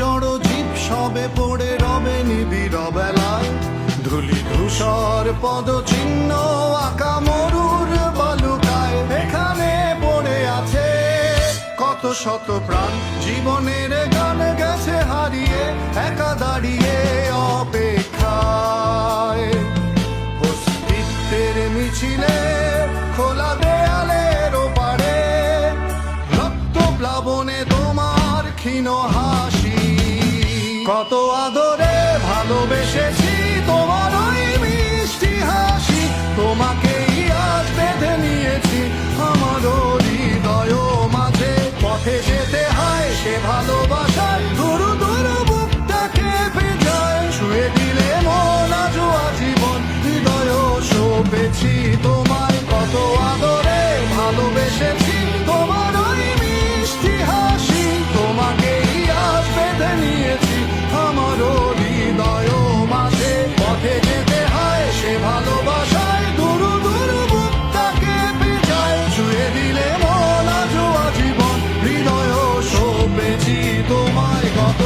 জড় জীব সবে পড়ে রবে নিবিড় বেলায়, ধুলি ধূসর পদচিহ্ন আঁকা মরুর বালুকায়। এখানে পড়ে আছে কত শত প্রাণ, জীবনের গান গেছে হারিয়ে একা দাঁড়িয়ে অপেক্ষায়। অস্তিত্বের মিছিলে খোলা দেয়ালের ওপারে, রক্ত প্লাবনে তোমার ক্ষীণ হাসি। কত আদরে ভালোবেসেছি তোমার ওই মিষ্টি হাসি, তোমাকেই আজ বেঁধে নিয়েছি আমার হৃদয় মাঝে। পথে যেতে হয় সে ভালোবাসায়, দুরু দুরু বুকটাকে ভেজায়। ছুঁয়ে দিলে মন আজও আজীবন হৃদয় সপেছি তোমায়। কত আদরে ভালোবেসেছি তোমার ওই মিষ্টি হাসি, তোমাকেই আজ বেঁধে নিয়েছি আমার হৃদয় মাঝে। পথে যেতে হয় সে ভালোবাসায়, দুরু দুরু বুকটাকে ভেজায়। ছুঁয়ে দিলে মন আজও আজীবন হৃদয় সপেছি তোমায়। কত